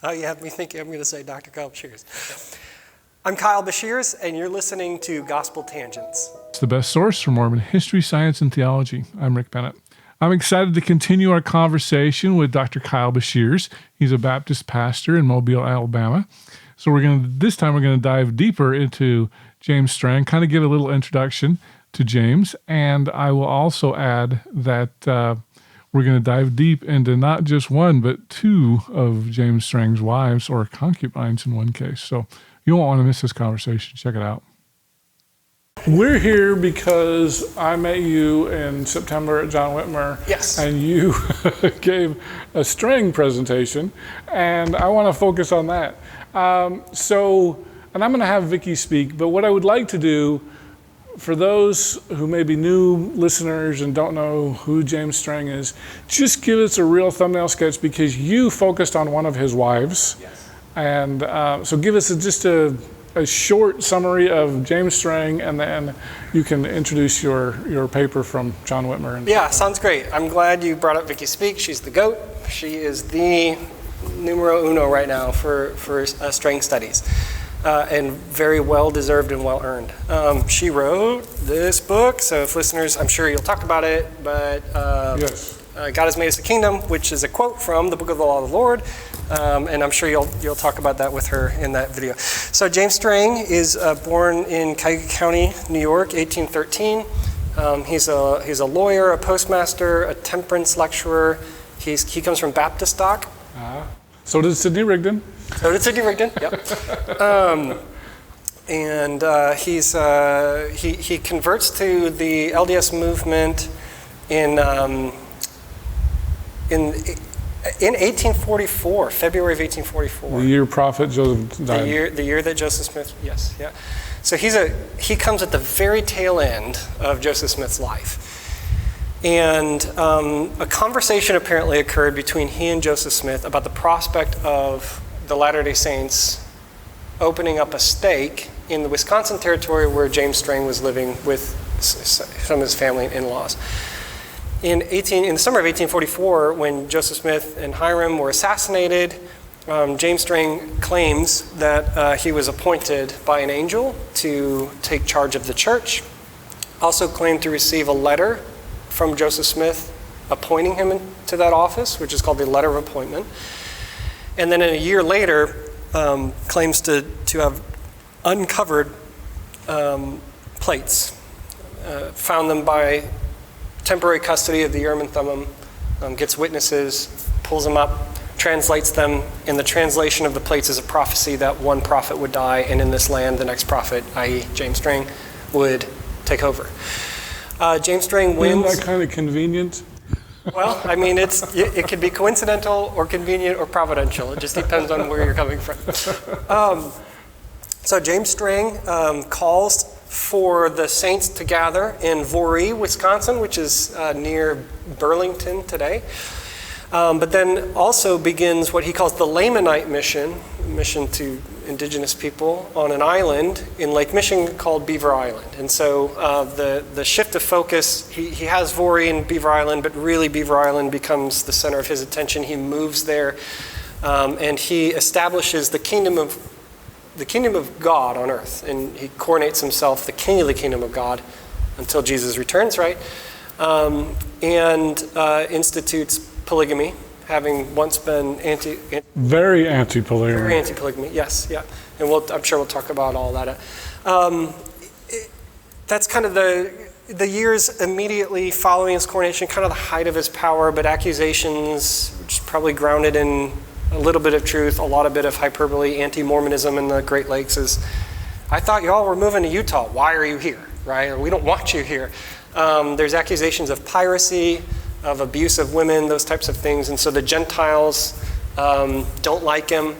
Oh, you have me thinking I'm going to say Dr. Kyle Beshears. I'm Kyle Beshears, and you're listening to Gospel Tangents. It's the best source for Mormon history, science, and theology. I'm Rick Bennett. I'm excited to continue our conversation with Dr. Kyle Beshears. He's a Baptist pastor in Mobile, Alabama. So this time we're going to dive deeper into James Strang, kind of give a little introduction to James, and I will also add that we're going to dive deep into not just one, but two of James Strang's wives, or concubines in one case. So you won't want to miss this conversation. Check it out. We're here because I met you in September at John Whitmer. Yes. And you gave a Strang presentation, and I want to focus on that. And I'm going to have Vicki speak, but what I would like to do, for those who may be new listeners and don't know who James Strang is, just give us a real thumbnail sketch, because you focused on one of his wives. Yes. And so give us just a short summary of James Strang, and then you can introduce your paper from John Whitmer. Yeah, sounds great. I'm glad you brought up Vicki Speak. She's the GOAT. She is the numero uno right now for Strang studies. And very well-deserved and well-earned. She wrote this book, so if listeners, I'm sure you'll talk about it, but Yes. God Has Made Us a Kingdom, which is a quote from the Book of the Law of the Lord, and I'm sure you'll talk about that with her in that video. So James Strang is born in Cuyahoga County, New York, 1813. He's a lawyer, a postmaster, a temperance lecturer. He comes from Baptist stock. So did Sidney Rigdon. So did Sidney Rigdon, yep. And he converts to the LDS movement in 1844, February of 1844. The year Prophet Joseph died. The year that Joseph Smith, yes, yeah. So he comes at the very tail end of Joseph Smith's life. And a conversation apparently occurred between he and Joseph Smith about the prospect of the Latter-day Saints opening up a stake in the Wisconsin territory where James Strang was living with some of his family and in-laws. In the summer of 1844, when Joseph Smith and Hiram were assassinated, James Strang claims that he was appointed by an angel to take charge of the church. Also claimed to receive a letter from Joseph Smith appointing him to that office, which is called the letter of appointment. And then a year later, claims to have uncovered plates, found them by temporary custody of the Urim and Thummim, gets witnesses, pulls them up, translates them, and the translation of the plates is a prophecy that one prophet would die, and in this land, the next prophet, i.e. James Strang, would take over. James Strang wins. Isn't that kind of convenient? Well, I mean, it could be coincidental or convenient or providential. It just depends on where you're coming from. So James Strang calls for the saints to gather in Voree, Wisconsin, which is near Burlington today. But then also begins what he calls the Lamanite mission to indigenous people on an island in Lake Michigan called Beaver Island. And so the shift of focus, he has Voree and Beaver Island, but really Beaver Island becomes the center of his attention. He moves there, and he establishes the kingdom of God on earth, and he coronates himself the king of the kingdom of God until Jesus returns, right? And institutes polygamy, having once been very anti-polygamy. Very anti-polygamy, yes, yeah. And I'm sure we'll talk about all that. That's kind of the years immediately following his coronation, kind of the height of his power, but accusations, which is probably grounded in a little bit of truth, a lot of bit of hyperbole, anti-Mormonism in the Great Lakes is, I thought y'all were moving to Utah. Why are you here, right? Or we don't want you here. There's accusations of piracy, of abuse of women, those types of things. And so the Gentiles don't like him.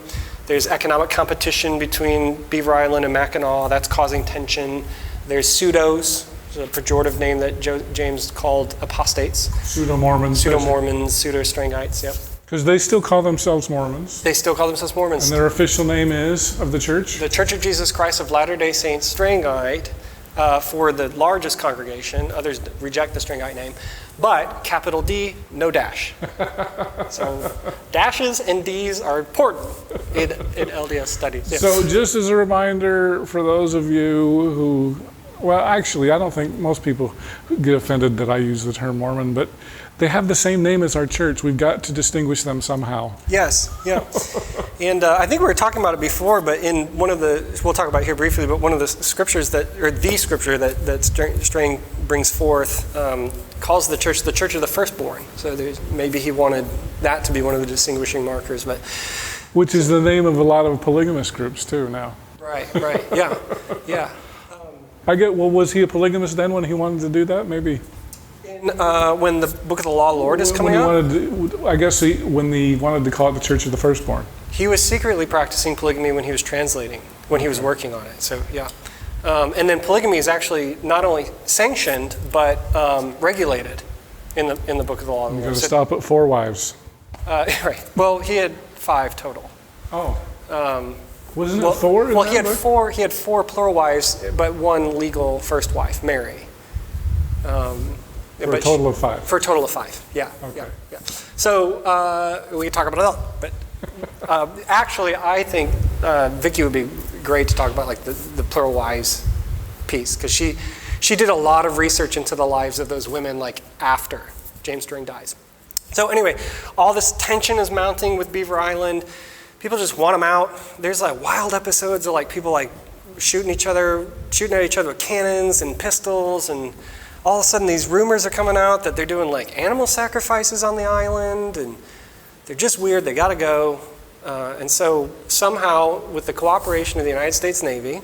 There's economic competition between Beaver Island and Mackinac. That's causing tension. There's pseudos, a pejorative name that James called apostates. Pseudo-Mormons. Pseudo-Mormons, pseudo-Strangites, yep. Because they still call themselves Mormons. They still call themselves Mormons. And their official name is, of the church? The Church of Jesus Christ of Latter-day Saints, Strangite for the largest congregation. Others reject the Strangite name. But capital D, no dash. So dashes and Ds are important in LDS studies. Yes. So just as a reminder for those of you who, well, actually, I don't think most people get offended that I use the term Mormon, but they have the same name as our church. We've got to distinguish them somehow. Yes, yeah. And I think we were talking about it before, but in one of the, we'll talk about it here briefly, but one of the scriptures that, or the scripture that Strang brings forth calls the church of the firstborn. So maybe he wanted that to be one of the distinguishing markers. But which is the name of a lot of polygamist groups too now. Right, yeah, yeah. Well, was he a polygamist then when he wanted to do that? Maybe. When the Book of the Law Lord is coming out? When he wanted to call it the Church of the Firstborn. He was secretly practicing polygamy when he was translating, when he was working on it. So, yeah. And then polygamy is actually not only sanctioned, but regulated in the Book of the Law Lord. You're going to stop at 4 wives. Right. Well, he had 5 total. Oh. Wasn't it 4? Well, he had 4. He had 4 plural wives, but 1 legal first wife, Mary. For a total of 5. For a total of 5, yeah. Okay. Yeah. So we can talk about it all, but actually I think Vicki would be great to talk about like the plural wives piece, because she did a lot of research into the lives of those women like after James Strang dies. So anyway, all this tension is mounting with Beaver Island. People just want them out. There's like wild episodes of like people like shooting at each other with cannons and pistols, and all of a sudden these rumors are coming out that they're doing like animal sacrifices on the island, and they're just weird, they gotta go. And so somehow, with the cooperation of the United States Navy,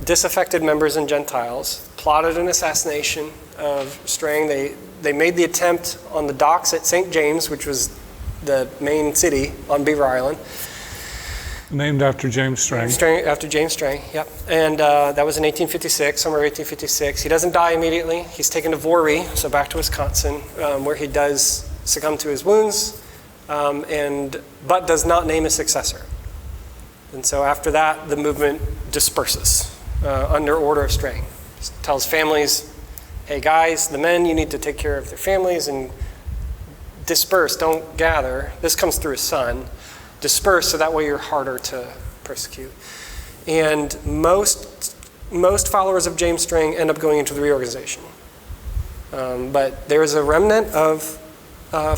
disaffected members and Gentiles plotted an assassination of Strang. They made the attempt on the docks at St. James, which was the main city on Beaver Island. Named after James Strang. After James Strang, yep. And that was in 1856, summer of 1856. He doesn't die immediately. He's taken to Voorhees, so back to Wisconsin, where he does succumb to his wounds, but does not name a successor. And so after that, the movement disperses under order of Strang. He tells families, hey guys, the men, you need to take care of their families and disperse, don't gather. This comes through his son. Disperse, so that way you're harder to persecute. And most followers of James Strang end up going into the reorganization. But there is a remnant of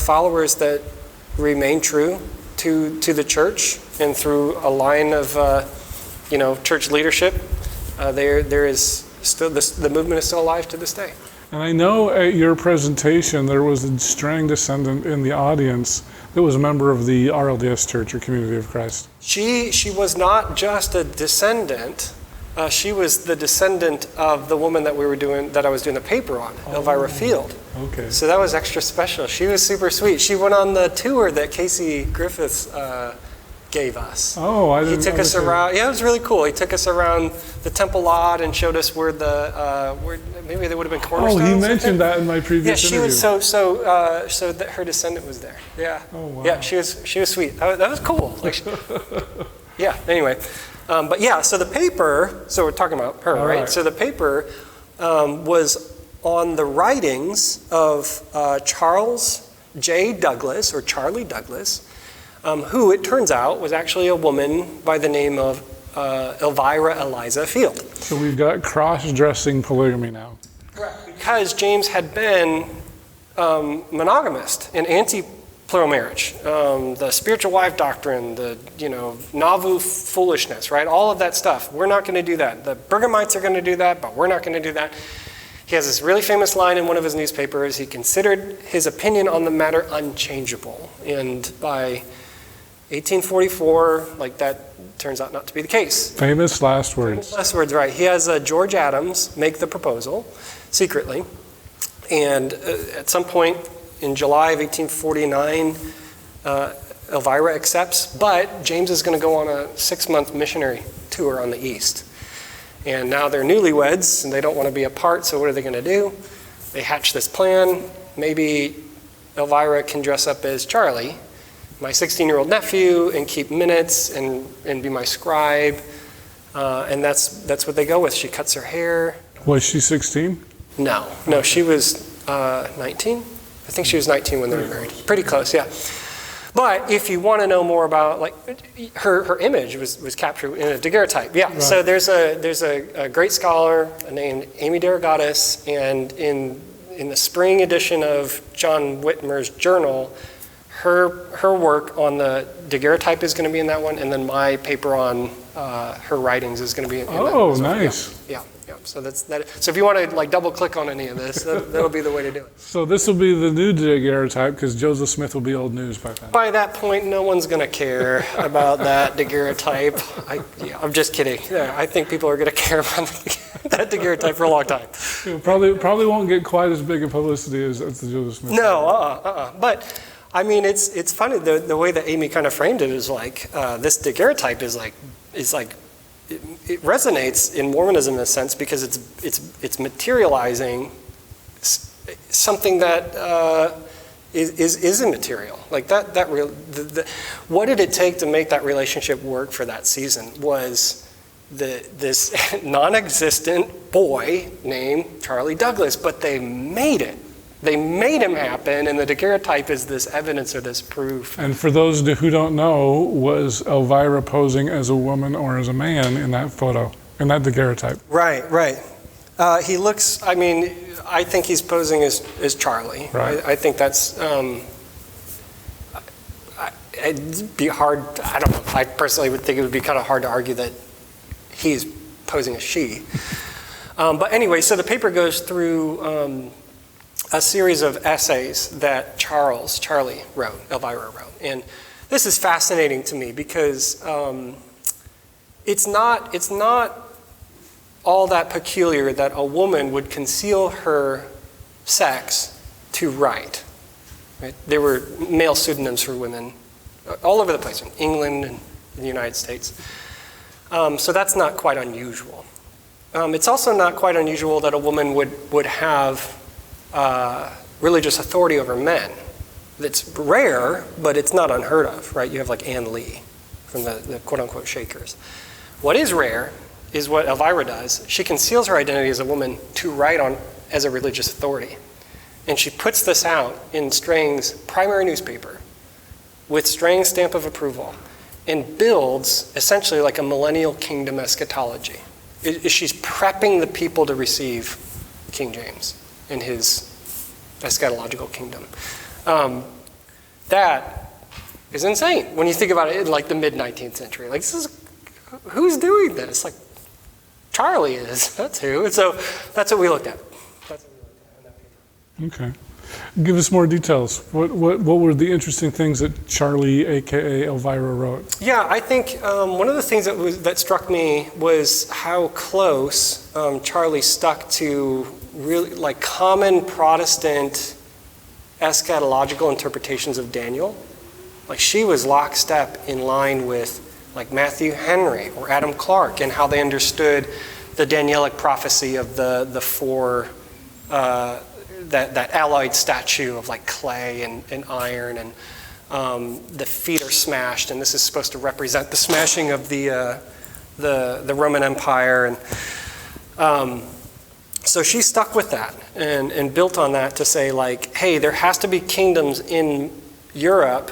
followers that remain true to the church, and through a line of church leadership, there is still the movement is still alive to this day. And I know at your presentation there was a Strang descendant in the audience that was a member of the RLDS Church, or Community of Christ. She was not just a descendant. She was the descendant of the woman that I was doing the paper on, Elvira Field. Okay. So that was extra special. She was super sweet. She went on the tour that Casey Griffiths gave us. Oh, I didn't know. He took us around. Yeah, it was really cool. He took us around the temple lot and showed us where where maybe there would have been cornerstones. Oh, he mentioned that in my previous interview. Yeah, she was so that her descendant was there. Yeah. Oh, wow. Yeah, she was sweet. That was cool. Like, yeah. Anyway, but yeah. So the paper. So we're talking about her, right? So the paper was on the writings of Charles J. Douglas, or Charlie Douglas, who it turns out was actually a woman by the name of Elvira Eliza Field. So we've got cross-dressing polygamy now. Correct. Because James had been monogamist and anti-plural marriage, the spiritual wife doctrine, the Nauvoo foolishness, right? All of that stuff. We're not going to do that. The Bergamites are going to do that, but we're not going to do that. He has this really famous line in one of his newspapers. He considered his opinion on the matter unchangeable, and by 1844, like that turns out not to be the case. Famous last words. Famous last words, right. He has George Adams make the proposal secretly. And at some point in July of 1849, Elvira accepts, but James is going to go on a 6-month missionary tour on the East. And now they're newlyweds and they don't want to be apart, so what are they going to do? They hatch this plan. Maybe Elvira can dress up as Charlie, my 16-year-old nephew, and keep minutes and be my scribe. And that's what they go with. She cuts her hair. Was she 16? No, she was 19. I think she was 19 when they were married. Pretty close, yeah. But if you want to know more about, like, her image was captured in a daguerreotype. Yeah. Right. So there's a great scholar named Amy Derogatis, and in the spring edition of John Whitmer's journal, her work on the daguerreotype is going to be in that one, and then my paper on her writings is going to be in that one. Oh, nice. Yeah. So that's that. So if you want to like double click on any of this, that'll be the way to do it. So this will be the new daguerreotype because Joseph Smith will be old news by then. By that point, no one's going to care about that daguerreotype. I'm just kidding. Yeah, I think people are going to care about that daguerreotype for a long time. Probably won't get quite as big a publicity as the Joseph Smith. No, But I mean, it's funny the way that Amy kind of framed it is like this daguerreotype is like. It resonates in Mormonism in a sense because it's materializing something that is immaterial. Like what did it take to make that relationship work for that season was this non-existent boy named Charlie Douglas, but they made it. They made him happen, and the daguerreotype is this evidence or this proof. And for those who don't know, was Elvira posing as a woman or as a man in that photo, in that daguerreotype? Right. He looks, I think he's posing as Charlie. Right. I think that's, it'd be hard, I don't know, I personally would think it would be kind of hard to argue that he's posing as she. But anyway, so the paper goes through a series of essays that Charlie wrote, Elvira wrote. And this is fascinating to me because it's not all that peculiar that a woman would conceal her sex to write. Right? There were male pseudonyms for women all over the place, in England and in the United States. So that's not quite unusual. It's also not quite unusual that a woman would have religious authority over men. It's rare, but it's not unheard of, right? You have like Anne Lee from the quote-unquote Shakers. What is rare is what Elvira does. She conceals her identity as a woman to write on as a religious authority. And she puts this out in Strang's primary newspaper with Strang's stamp of approval and builds essentially like a millennial kingdom eschatology. She's prepping the people to receive King James in his eschatological kingdom. That is insane when you think about it in like the mid-19th century. Like, who's doing this? Like, Charlie is. That's who. And so that's what we looked at. Okay. Give us more details. What were the interesting things that Charlie, a.k.a. Elvira, wrote? Yeah, I think one of the things that struck me was how close Charlie stuck to really like common Protestant eschatological interpretations of Daniel. Like she was lockstep in line with like Matthew Henry or Adam Clarke and how they understood the Danielic prophecy of the four that alloyed statue of like clay and iron, and the feet are smashed, and this is supposed to represent the smashing of the Roman Empire, and so she stuck with that and built on that to say like, hey, there has to be kingdoms in Europe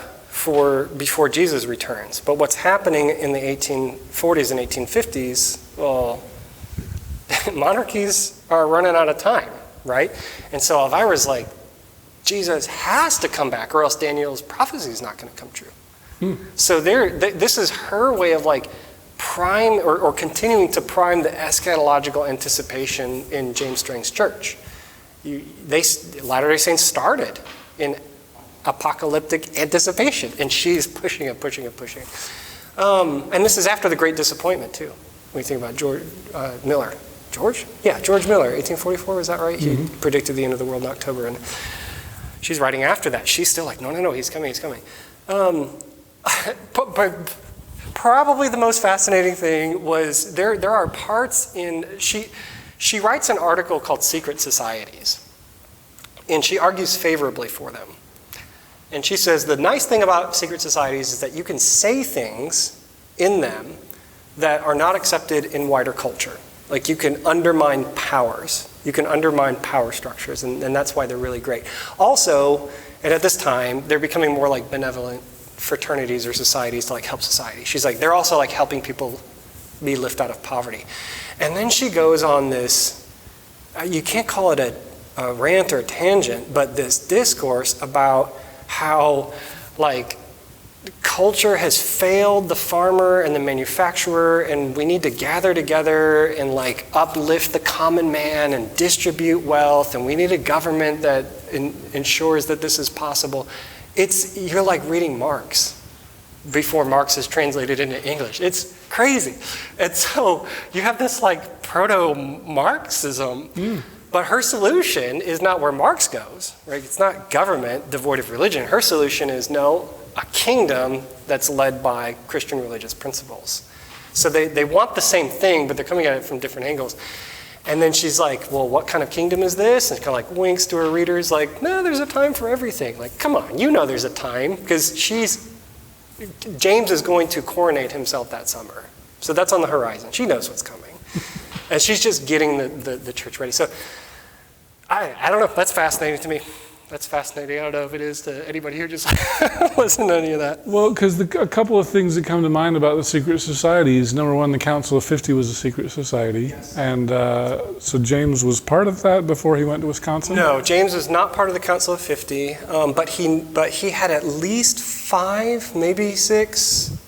before Jesus returns. But what's happening in the 1840s and 1850s, well, monarchies are running out of time, right? And so Elvira's like, Jesus has to come back or else Daniel's prophecy is not going to come true. So this is her way of like prime or continuing to prime the eschatological anticipation in James Strang's church. Latter-day Saints started in apocalyptic anticipation, and she's pushing it. And this is after the Great Disappointment too. When you think about George Miller. George Miller, 1844, is that right? Mm-hmm. He predicted the end of the world in October, and she's writing after that. She's still like, no, he's coming. But probably the most fascinating thing was there are parts in, she writes an article called Secret Societies, and she argues favorably for them. And she says the nice thing about secret societies is that you can say things in them that are not accepted in wider culture. Like you can undermine powers. You can undermine power structures, and that's why they're really great. Also, and at this time, they're becoming more like benevolent fraternities or societies to like help society. She's like, they're also like helping people be lifted out of poverty. And then she goes on this, you can't call it a rant or a tangent, but this discourse about how like culture has failed the farmer and the manufacturer, and we need to gather together and like uplift the common man and distribute wealth, and we need a government that ensures that this is possible. You're like reading Marx before Marx is translated into English. It's crazy. And so you have this like proto-Marxism, but her solution is not where Marx goes, right? It's not government devoid of religion. Her solution is no, a kingdom that's led by Christian religious principles. So they want the same thing, but they're coming at it from different angles. And then she's like, well, what kind of kingdom is this? And kind of like winks to her readers like, no, there's a time for everything. Like, come on, you know there's a time, because James is going to coronate himself that summer. So that's on the horizon. She knows what's coming. And she's just getting the church ready. So I don't know, that's fascinating to me. That's fascinating. I don't know if it is to anybody who just listen to any of that. Well, because a couple of things that come to mind about the secret societies. Number one, the Council of 50 was a secret society. Yes. And so James was part of that before he went to Wisconsin? No, James was not part of the Council of 50, but he had at least 5, maybe 6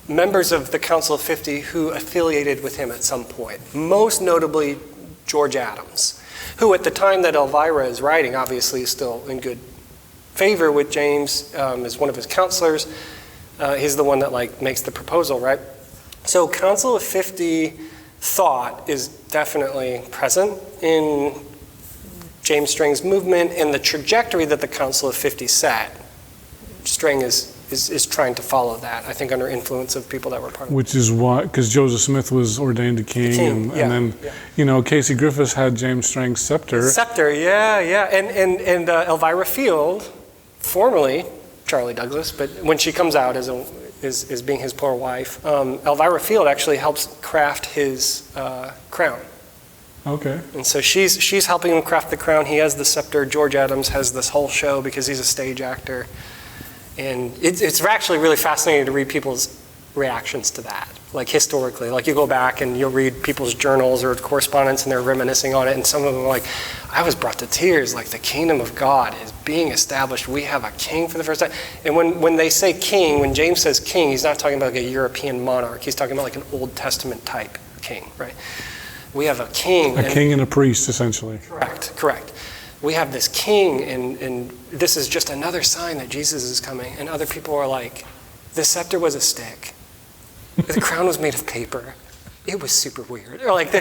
members of the Council of 50 who affiliated with him at some point. Most notably, George Adams, who at the time that Elvira is writing, obviously is still in good favor with James, as one of his counselors. He's the one that like makes the proposal, right? So Council of 50 thought is definitely present in James Strang's movement, and the trajectory that the Council of 50 set. Strang is trying to follow that, I think, under influence of people that were part of it. Which is why, because Joseph Smith was ordained a king, and then, you know, Casey Griffiths had James Strang's scepter. Scepter, yeah. And Elvira Field, formerly Charlie Douglas, but when she comes out as being his poor wife, Elvira Field actually helps craft his crown. Okay. And so she's helping him craft the crown. He has the scepter. George Adams has this whole show because he's a stage actor. And it's actually really fascinating to read people's reactions to that, like historically. Like you go back and you'll read people's journals or correspondence and they're reminiscing on it, and some of them are like, I was brought to tears, like the kingdom of God is being established. We have a king for the first time. And when they say king, when James says king, he's not talking about like a European monarch. He's talking about like an Old Testament type king, right? We have a king. A king and a priest, essentially. Correct. We have this king, and this is just another sign that Jesus is coming. And other people are like, the scepter was a stick. The crown was made of paper. It was super weird. Or like,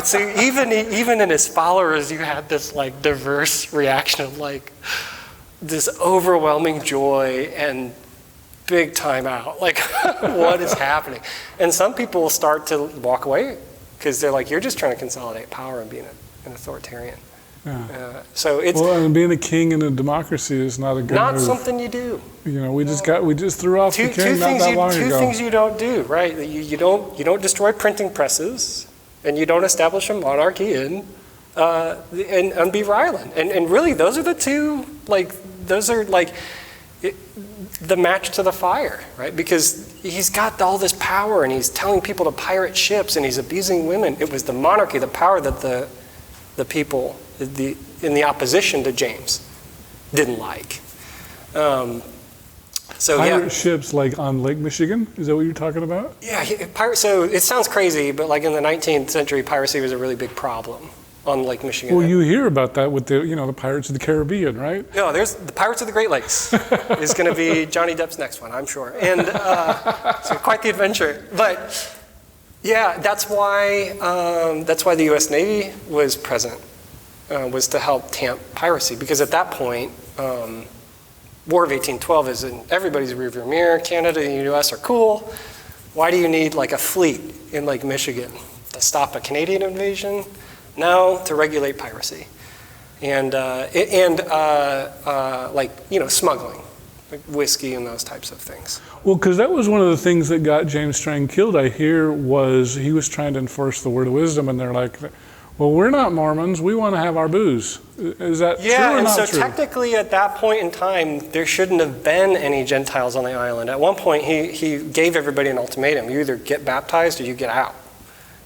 so even in his followers, you had this like diverse reaction of like this overwhelming joy and big time out. Like, what is happening? And some people start to walk away because they're like, you're just trying to consolidate power and being an authoritarian. Yeah. So it's and being a king in a democracy is not a good not move. Something you do. You know, we just threw off the king not that long ago. Two things you don't do, right? You don't destroy printing presses, and you don't establish a monarchy and Beaver Island. And really, those are the two. Like those are like the match to the fire, right? Because he's got all this power, and he's telling people to pirate ships, and he's abusing women. It was the monarchy, the power that the people in the opposition to James didn't like. Pirate ships like on Lake Michigan? Is that what you're talking about? Yeah, so it sounds crazy, but like in the 19th century, piracy was a really big problem on Lake Michigan. Well, you hear about that with the Pirates of the Caribbean, right? No, there's the Pirates of the Great Lakes is going to be Johnny Depp's next one, I'm sure. And so quite the adventure. But yeah, that's why the U.S. Navy was present, was to help tamp piracy, because at that point, War of 1812 is in everybody's rearview mirror. Canada and the U.S. are cool. Why do you need like a fleet in Lake Michigan to stop a Canadian invasion? No, to regulate piracy, and smuggling. like whiskey and those types of things. Well, because that was one of the things that got James Strang killed, I hear, was he was trying to enforce the word of wisdom, and they're like, well, we're not Mormons, we want to have our booze. Is that true or not true? Yeah, and so technically at that point in time, there shouldn't have been any Gentiles on the island. At one point, he gave everybody an ultimatum. You either get baptized or you get out.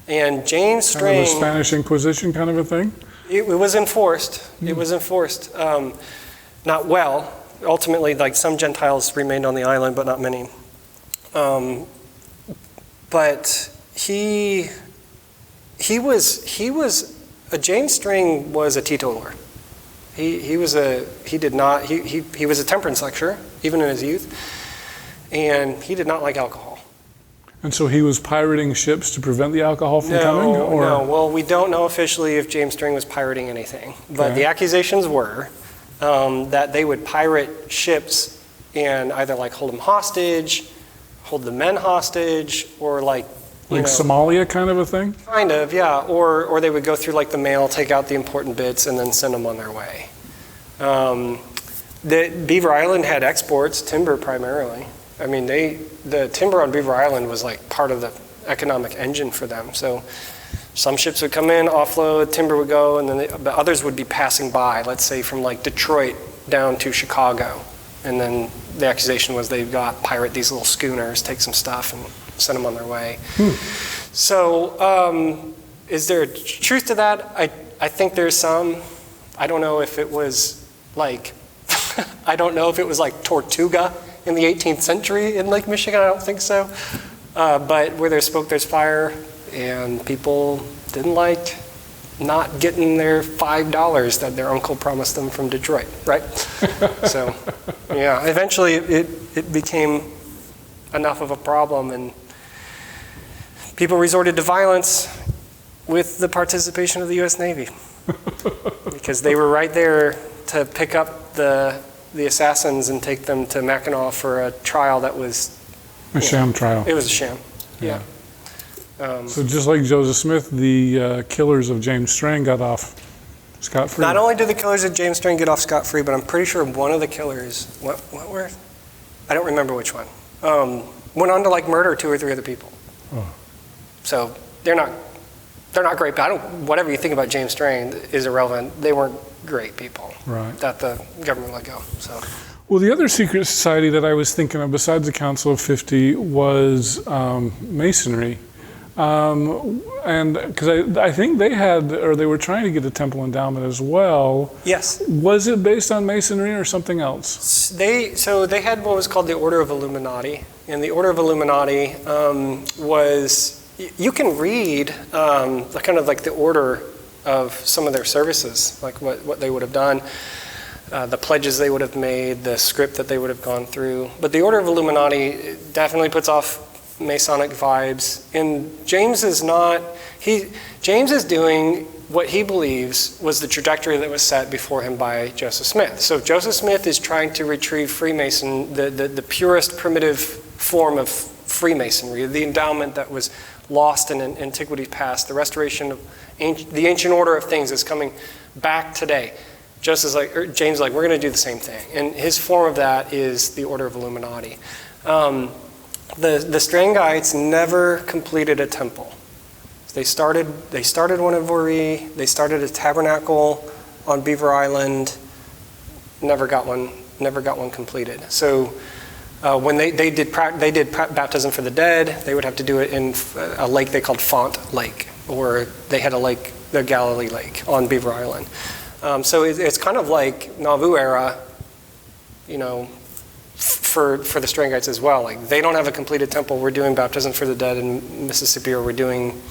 And James Strang... Kind of a Spanish Inquisition kind of a thing? It was enforced. It was enforced. Not well. Ultimately, like some Gentiles remained on the island, but not many. But James Strang was a teetotaler. He was a temperance lecturer, even in his youth, and he did not like alcohol. And so he was pirating ships to prevent the alcohol from coming? Or? No. Well, we don't know officially if James Strang was pirating anything, but the accusations were that they would pirate ships and either like hold them hostage, hold the men hostage, or like Somalia kind of a thing? Kind of, yeah. Or they would go through like the mail, take out the important bits, and then send them on their way. The Beaver Island had exports, timber primarily. I mean, the timber on Beaver Island was like part of the economic engine for them. So some ships would come in, offload, timber would go, and then but others would be passing by, let's say from like Detroit down to Chicago. And then the accusation was they've got pirate these little schooners, take some stuff and send them on their way. So is there truth to that? I think there's some. I don't know if it was like, Tortuga in the 18th century in Lake Michigan. I don't think so. But where there's smoke, there's fire, and people didn't like not getting their $5 that their uncle promised them from Detroit, right? So, yeah, eventually it became enough of a problem, and people resorted to violence with the participation of the U.S. Navy because they were right there to pick up the assassins and take them to Mackinac for a trial that was a sham trial. It was a sham. Yeah. So just like Joseph Smith, the killers of James Strang got off scot-free. Not only did the killers of James Strang get off scot-free, but I'm pretty sure one of the killers, what were? I don't remember which one. Went on to like murder 2 or 3 other people. Oh. So they're not great. Whatever you think about James Strang is irrelevant. They weren't great people. Right. That the government let go. So. Well, the other secret society that I was thinking of, besides the Council of 50, was Masonry. And because I think they were trying to get a temple endowment as well. Yes. Was it based on Masonry or something else? They had what was called the Order of Illuminati, and the Order of Illuminati was, you can read kind of like the order of some of their services, like what they would have done, the pledges they would have made, the script that they would have gone through. But the Order of Illuminati definitely puts off Masonic vibes, and James is doing what he believes was the trajectory that was set before him by Joseph Smith. So Joseph Smith is trying to retrieve Freemason, the purest primitive form of Freemasonry, the endowment that was lost in antiquity past, the restoration of the ancient order of things is coming back today. James is like, we're going to do the same thing, and his form of that is the Order of Illuminati. The Strangites never completed a temple. They started one at Voree. They started a tabernacle on Beaver Island. Never got one completed. So when they did baptism for the dead, they would have to do it in a lake they called Font Lake, or they had a lake, the Galilee Lake, on Beaver Island. So it's kind of like Nauvoo era, for the Strangites as well. Like, they don't have a completed temple. We're doing baptism for the dead in Mississippi, or we're doing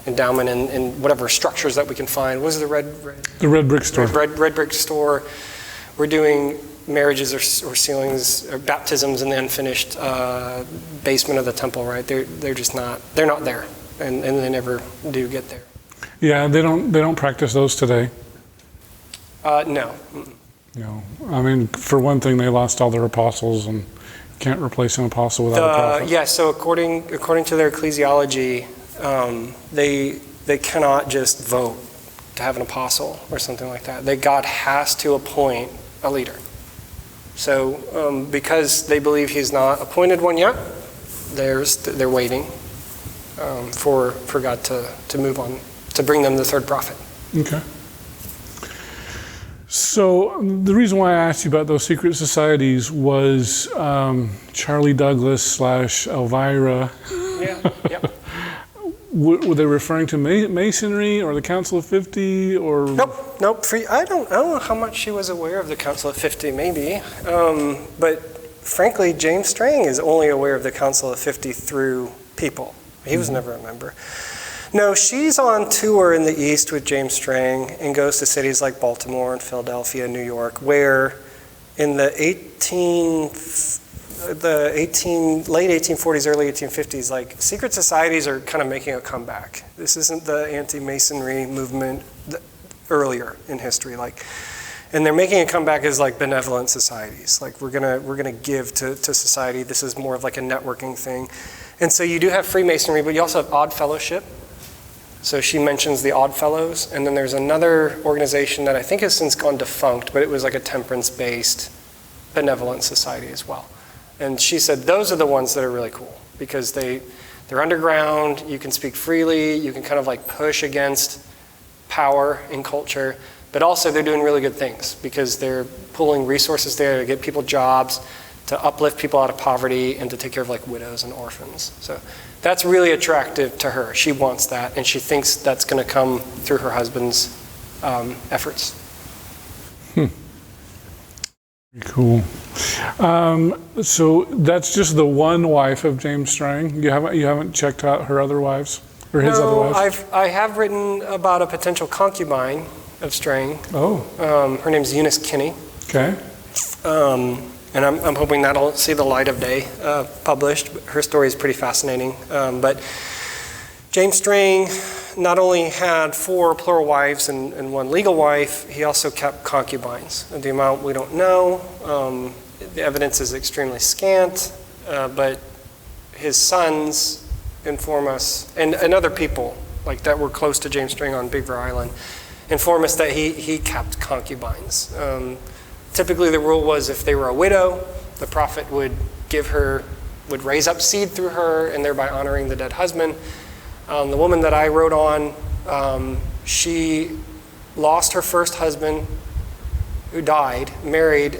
endowment in whatever structures that we can find. What was the red brick store? Red brick store. We're doing marriages or sealings or baptisms in the unfinished basement of the temple. Right? They're just not. They're not there, and they never do get there. Yeah, they don't practice those today. No. No, I mean, for one thing, they lost all their apostles, and can't replace an apostle without a prophet. Yeah, so according to their ecclesiology, they cannot just vote to have an apostle or something like that. God has to appoint a leader. So because they believe he's not appointed one yet, they're waiting for God to move on, to bring them the third prophet. Okay. So the reason why I asked you about those secret societies was Charlie Douglas / Elvira. Yeah. Were they referring to Masonry or the Council of 50 or? Nope. I don't know how much she was aware of the Council of 50, maybe. But frankly, James Strang is only aware of the Council of 50 through people. He was never a member. No, she's on tour in the East with James Strang and goes to cities like Baltimore and Philadelphia, New York, where in the late 1840s, early 1850s, like secret societies are kind of making a comeback. This isn't the anti-Masonry movement earlier in history, and they're making a comeback as like benevolent societies. Like we're gonna give to society. This is more of like a networking thing, and so you do have Freemasonry, but you also have Odd Fellowship. So she mentions the Odd Fellows, and then there's another organization that I think has since gone defunct, but it was like a temperance-based benevolent society as well. And she said those are the ones that are really cool because they're underground, you can speak freely, you can kind of like push against power in culture, but also they're doing really good things because they're pulling resources there to get people jobs, to uplift people out of poverty, and to take care of like widows and orphans. So that's really attractive to her. She wants that, and she thinks that's going to come through her husband's efforts. Cool. So that's just the one wife of James Strang. You haven't checked out her other wives or his other wives? I have written about a potential concubine of Strang. Oh. Her name's Eunice Kinney. Okay. And I'm hoping that'll see the light of day published. Her story is pretty fascinating. But James Strang not only had 4 plural wives and 1 legal wife, he also kept concubines. The amount we don't know. The evidence is extremely scant, but his sons inform us, and other people like that were close to James Strang on Beaver Island, inform us that he kept concubines. Typically the rule was if they were a widow, the prophet would raise up seed through her and thereby honoring the dead husband. The woman that I wrote on, she lost her first husband who died, married,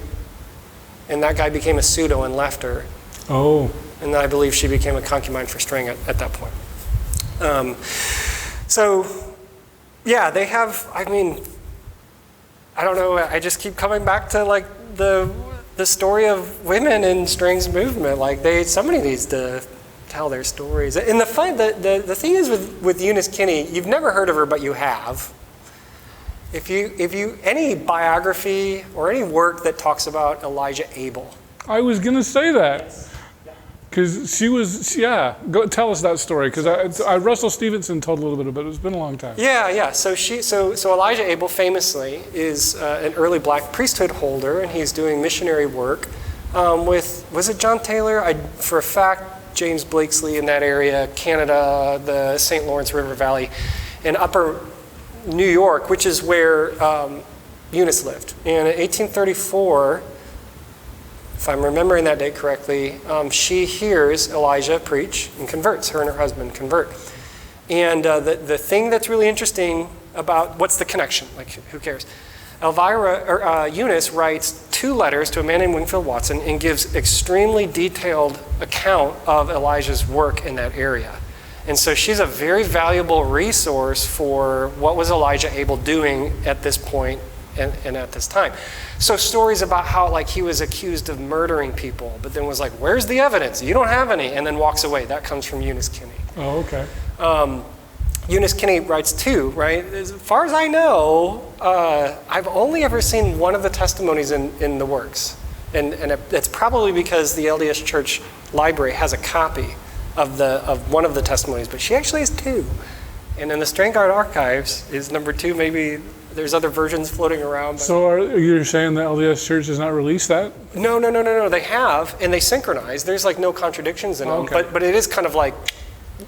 and that guy became a pseudo and left her. Oh. And I believe she became a concubine for Strang at that point. So yeah, they have, I don't know, I just keep coming back to like the story of women in Strang's movement. Like somebody needs to tell their stories. And the thing is with Eunice Kinney, you've never heard of her, but you have. If you any biography or any work that talks about Elijah Abel. I was gonna say that. Because she was, go tell us that story. Because Russell Stevenson told a little bit about it. It's been a long time. Yeah. So Elijah Abel famously is an early black priesthood holder, and he's doing missionary work with, was it John Taylor? For a fact, James Blakesley in that area, Canada, the St. Lawrence River Valley, and Upper New York, which is where Eunice lived. And in 1834. If I'm remembering that date correctly, she hears Elijah preach and converts. Her and her husband convert. And the thing that's really interesting about what's the connection? Like, who cares? Eunice writes 2 letters to a man named Wingfield Watson and gives extremely detailed account of Elijah's work in that area. And so she's a very valuable resource for what was Elijah Abel doing at this point and at this time. So stories about how like he was accused of murdering people, but then was like, where's the evidence? You don't have any, and then walks away. That comes from Eunice Kinney. Oh, okay. Eunice Kinney writes 2, right? As far as I know, I've only ever seen one of the testimonies in the works. And it's probably because the LDS Church Library has a copy of one of the testimonies, but she actually has 2. And in the Strangite archives is number 2, maybe. There's other versions floating around. So you're saying the LDS Church has not released that? No. They have, and they synchronize. There's like no contradictions in them, okay. but it is kind of like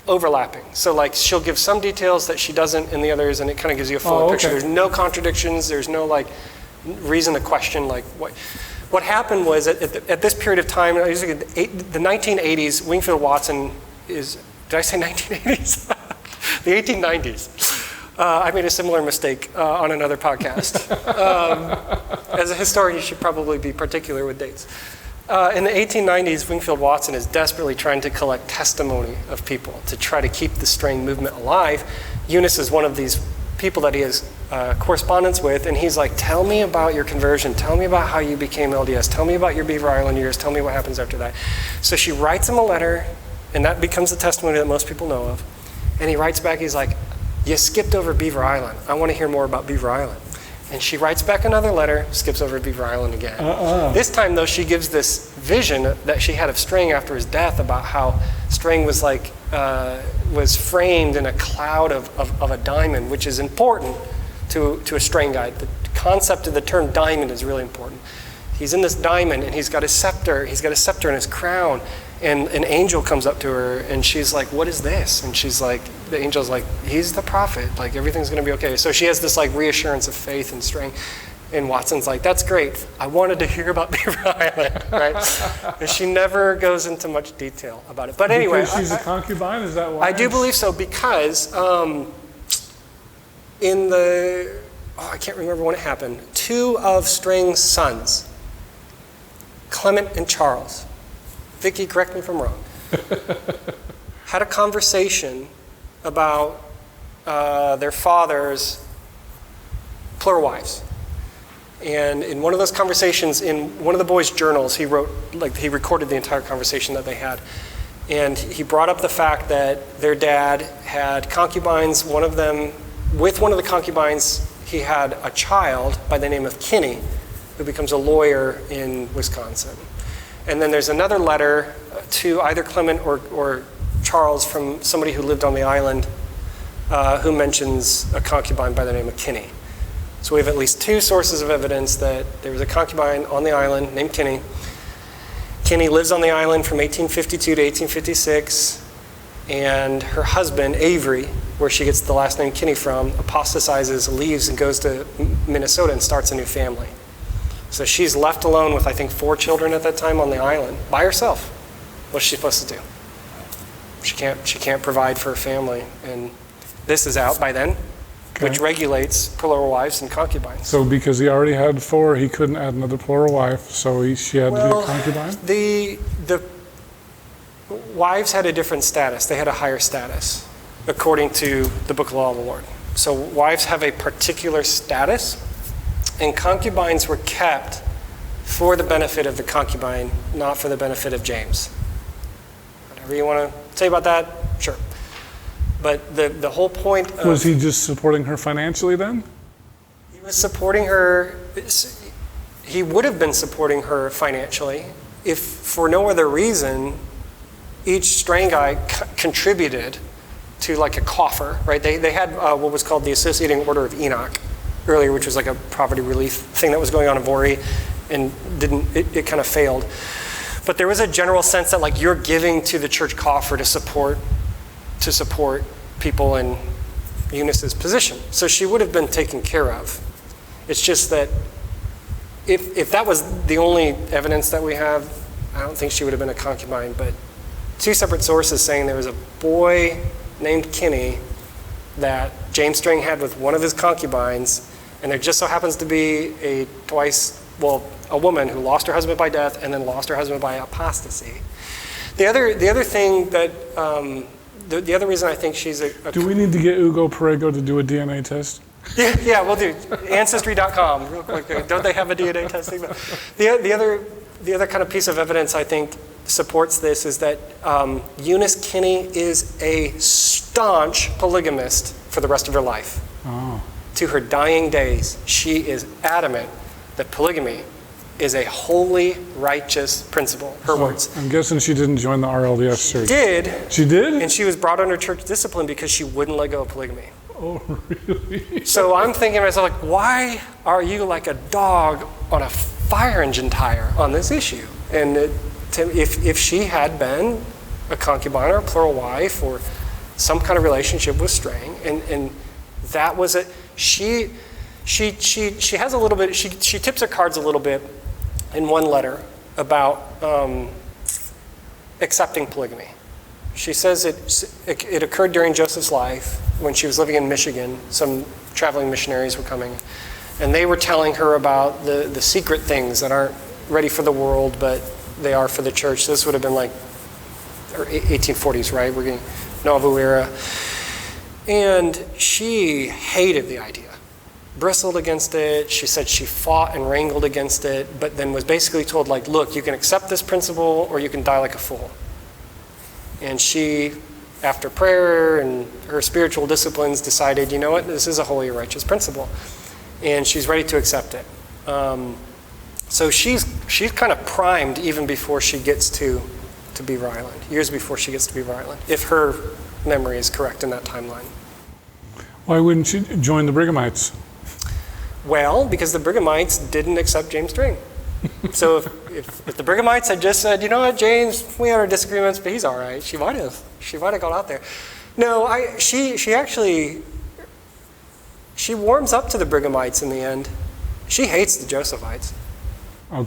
overlapping. So like she'll give some details that she doesn't in the others, and it kind of gives you a fuller picture. There's no contradictions. There's no like reason to question like what what happened was at this period of time, usually the 1980s, Wingfield Watson is, did I say 1980s? The 1890s. I made a similar mistake on another podcast. As a historian, you should probably be particular with dates. In the 1890s, Wingfield Watson is desperately trying to collect testimony of people to try to keep the Strang movement alive. Eunice is one of these people that he has correspondence with, and he's like, tell me about your conversion, tell me about how you became LDS, tell me about your Beaver Island years, tell me what happens after that. So she writes him a letter, and that becomes the testimony that most people know of. And he writes back, he's like, you skipped over Beaver Island. I want to hear more about Beaver Island. And she writes back another letter, skips over Beaver Island again. This time, though, she gives this vision that she had of Strang after his death about how Strang was like, was framed in a cloud of a diamond, which is important to a Strangite. The concept of the term diamond is really important. He's in this diamond, and he's got a scepter. He's got a scepter in his crown. And an angel comes up to her, and she's like, what is this? And she's like, the angel's like, he's the prophet. Like, everything's going to be okay. So she has this like reassurance of faith in Strang. And Watson's like, that's great. I wanted to hear about Beaver Island, right? And she never goes into much detail about it. But anyway. Because she's a concubine? Is that why? I do believe so, because in the, I can't remember when it happened, 2 of Strang's sons, Clement and Charles, Vicky, correct me if I'm wrong, had a conversation about their father's plural wives. And in one of those conversations, in one of the boys' journals, he wrote, like, he recorded the entire conversation that they had. And he brought up the fact that their dad had concubines. One of them, with one of the concubines, he had a child by the name of Kinney, who becomes a lawyer in Wisconsin. And then there's another letter to either Clement or Charles from somebody who lived on the island who mentions a concubine by the name of Kinney. So we have at least 2 sources of evidence that there was a concubine on the island named Kinney. Kinney lives on the island from 1852 to 1856, and her husband, Avery, where she gets the last name Kinney from, apostatizes, leaves, and goes to Minnesota and starts a new family. So she's left alone with, I think, 4 children at that time on the island, by herself. What's she supposed to do? She can't provide for her family, and this is out by then, which regulates plural wives and concubines. So because he already had 4, he couldn't add another plural wife, so she had to be a concubine? The wives had a different status. They had a higher status, according to the Book of Law of the Lord. So wives have a particular status, and concubines were kept for the benefit of the concubine, not for the benefit of James. Whatever you want to say about that, sure. But the whole point of... Was he just supporting her financially then? He was supporting her... He would have been supporting her financially if, for no other reason, each Strangite contributed to like a coffer, right? They had what was called the Associating Order of Enoch earlier, which was like a poverty relief thing that was going on in Vori, and it kind of failed. But there was a general sense that like you're giving to the church coffer to support people in Eunice's position. So she would have been taken care of. It's just that if that was the only evidence that we have, I don't think she would have been a concubine. But 2 separate sources saying there was a boy named Kinney that James Strang had with one of his concubines, and there just so happens to be a woman who lost her husband by death and then lost her husband by apostasy. The other thing that the other reason I think she's a do we need to get Hugo Perego to do a DNA test? Yeah, we'll do. Ancestry.com, real quick. Don't they have a DNA testing? The other kind of piece of evidence I think supports this is that Eunice Kinney is a staunch polygamist for the rest of her life. Oh. To her dying days, she is adamant that polygamy is a holy, righteous principle. Her words. I'm guessing she didn't join the RLDS church. She did, and she was brought under church discipline because she wouldn't let go of polygamy. Oh, really? So I'm thinking to myself, like, why are you like a dog on a fire engine tire on this issue? And if she had been a concubine or a plural wife or some kind of relationship with Strang, and that was it, she has a little bit, she tips her cards a little bit in one letter about accepting polygamy. She says it occurred during Joseph's life when she was living in Michigan. Some traveling missionaries were coming, and they were telling her about the secret things that aren't ready for the world, but they are for the church. This would have been like 1840s, right? We're getting Novo era. And she hated the idea, bristled against it. She said she fought and wrangled against it, but then was basically told, like, look, you can accept this principle or you can die like a fool. And she, after prayer and her spiritual disciplines, decided, you know what, this is a holy and righteous principle. And she's ready to accept it. So she's kind of primed even before she gets to Beaver Island, years before she gets to Beaver Island, if her memory is correct in that timeline. Why wouldn't she join the Brighamites? Well, because the Brighamites didn't accept James Strang. So if the Brighamites had just said, you know what, James, we had our disagreements, but he's all right, she might have gone out there. No, she warms up to the Brighamites in the end. She hates the Josephites. Oh,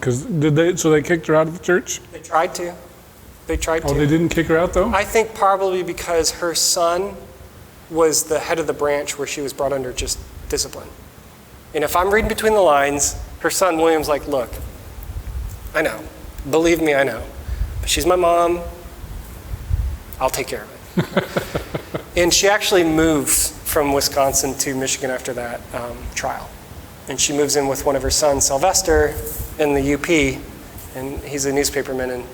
so they kicked her out of the church? They tried to. Oh, they didn't kick her out, though? I think probably because her son was the head of the branch where she was brought under just discipline. And if I'm reading between the lines, her son William's like, look, I know. Believe me, I know. But she's my mom. I'll take care of it. And she actually moves from Wisconsin to Michigan after that trial. And she moves in with one of her sons, Sylvester, in the UP. And he's a newspaperman, and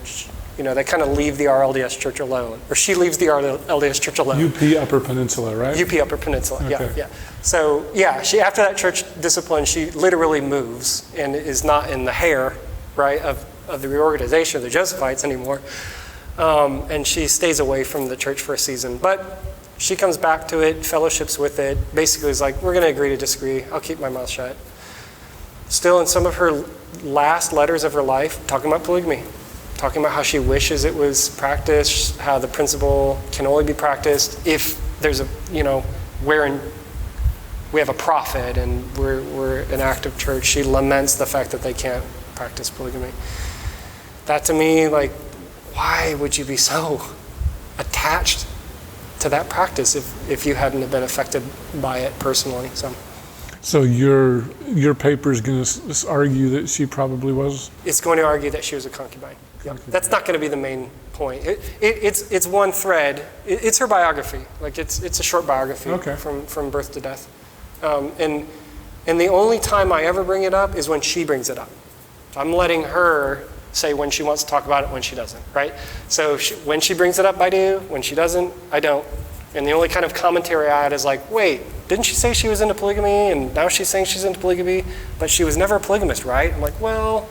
they kind of leave the RLDS church alone. Or she leaves the RLDS church alone. UP Upper Peninsula, right? UP Upper Peninsula, okay. Yeah. So, yeah, she after that church discipline, she literally moves and is not in the hair, right, of the reorganization of the Josephites anymore. And she stays away from the church for a season. But she comes back to it, fellowships with it, basically is like, we're going to agree to disagree. I'll keep my mouth shut. Still, in some of her last letters of her life, talking about polygamy. Talking about how she wishes it was practiced, how the principle can only be practiced if there's we have a prophet and we're an active church. She laments the fact that they can't practice polygamy. That to me, like, why would you be so attached to that practice if you hadn't been affected by it personally? So your paper is going to argue that she probably was? It's going to argue that she was a concubine. Yeah. That's not going to be the main point. It's one thread. It's her biography. Like it's a short biography from birth to death. And the only time I ever bring it up is when she brings it up. So I'm letting her say when she wants to talk about it, when she doesn't, right? So when she brings it up, I do. When she doesn't, I don't. And the only kind of commentary I had is like, wait, didn't she say she was into polygamy? And now she's saying she's into polygamy, but she was never a polygamist, right? I'm like, well,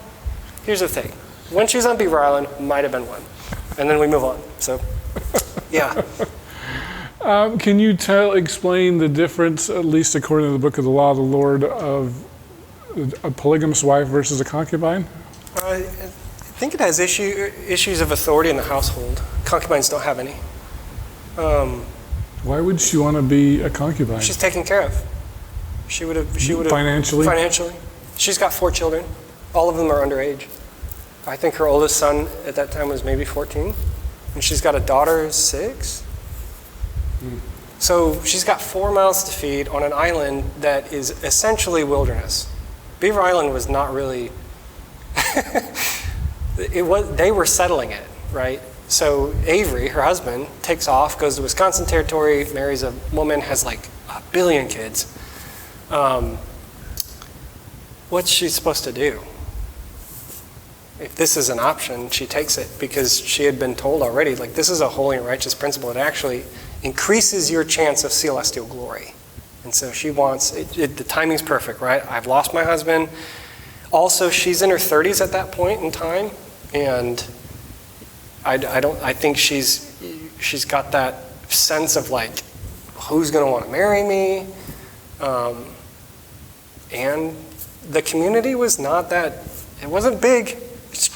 here's the thing. When she was on Beaver Island, might have been one. And then we move on. So, yeah. Can you explain the difference, at least according to the Book of the Law of the Lord, of a polygamous wife versus a concubine? I think it has issues of authority in the household. Concubines don't have any. Why would she want to be a concubine? She's taken care of. She would have financially. Financially, she's got 4 children. All of them are underage. I think her oldest son at that time was maybe 14, and she's got a daughter 6. So she's got 4 mouths to feed on an island that is essentially wilderness. Beaver Island was not really. They were settling it, right? So Avery, her husband, takes off, goes to Wisconsin Territory, marries a woman, has like 1 billion kids. What's she supposed to do? If this is an option, she takes it because she had been told already, like, this is a holy and righteous principle. It actually increases your chance of celestial glory. And so she wants, the timing's perfect, right? I've lost my husband. Also, she's in her 30s at that point in time, and I think she's got that sense of like, who's going to want to marry me? And the community was not that, it wasn't big.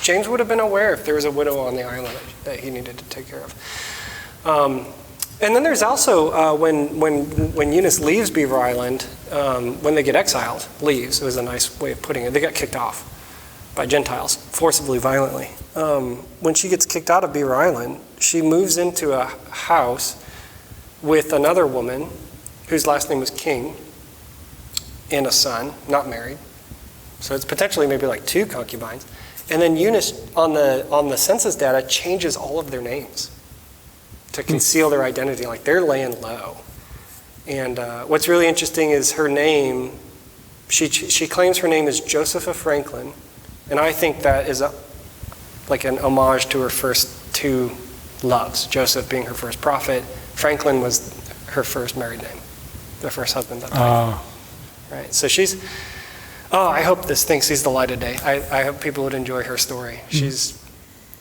James would have been aware if there was a widow on the island that he needed to take care of. And then there's also, when Eunice leaves Beaver Island, when they get exiled, leaves, it was a nice way of putting it, they got kicked off. by Gentiles, forcibly, violently. When she gets kicked out of Beaver Island, she moves into a house with another woman whose last name was King and a son, not married. So it's potentially maybe like 2 concubines. And then Eunice, on the census data, changes all of their names to conceal their identity, like they're laying low. And what's really interesting is her name, she claims her name is Josepha Franklin, and I think that is like an homage to her first 2 loves, Joseph being her first prophet. Franklin was her first married name, the first husband that died. Right, so she's, I hope this thing sees the light of day. I hope people would enjoy her story.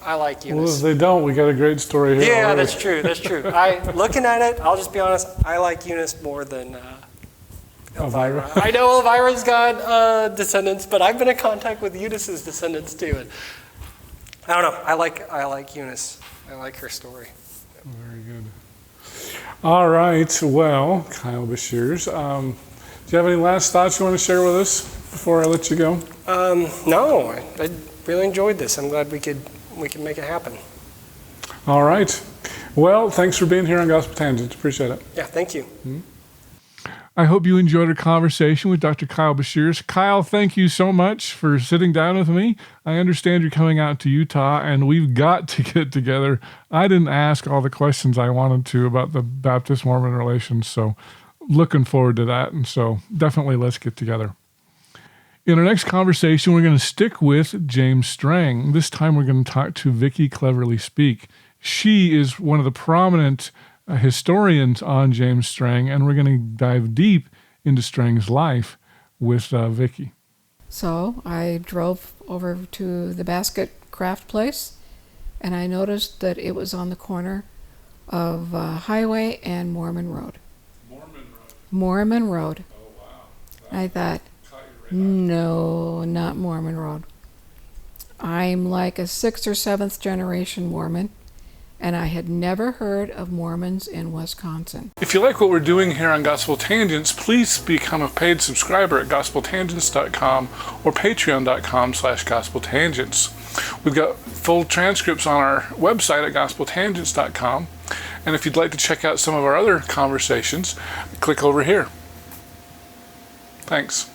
I like Eunice. Well, if they don't, we got a great story here. Yeah, already. that's true. Looking at it, I'll just be honest, I like Eunice more than Elvira. I know Elvira's got descendants, but I've been in contact with Eunice's descendants too. And I don't know, I like Eunice. I like her story. Very good. All right, well, Kyle Beshears, do you have any last thoughts you want to share with us before I let you go? No, I really enjoyed this. I'm glad we could make it happen. All right. Well, thanks for being here on Gospel Tangents. Appreciate it. Yeah, thank you. Mm-hmm. I hope you enjoyed our conversation with Dr. Kyle Beshears. Kyle, thank you so much for sitting down with me. I understand you're coming out to Utah, and we've got to get together. I didn't ask all the questions I wanted to about the Baptist-Mormon relations, so looking forward to that. And so definitely let's get together. In our next conversation, we're going to stick with James Strang. This time we're going to talk to Vicki Cleverly Speak. She is one of the prominent historians on James Strang, and we're going to dive deep into Strang's life with Vicki. So I drove over to the basket craft place, and I noticed that it was on the corner of Highway and Mormon Road. Mormon Road. Oh, wow. I thought, no, not Mormon Road. I'm like a 6th or 7th generation Mormon, and I had never heard of Mormons in Wisconsin. If you like what we're doing here on Gospel Tangents, please become a paid subscriber at gospeltangents.com or patreon.com/gospeltangents. We've got full transcripts on our website at gospeltangents.com. And if you'd like to check out some of our other conversations, click over here. Thanks.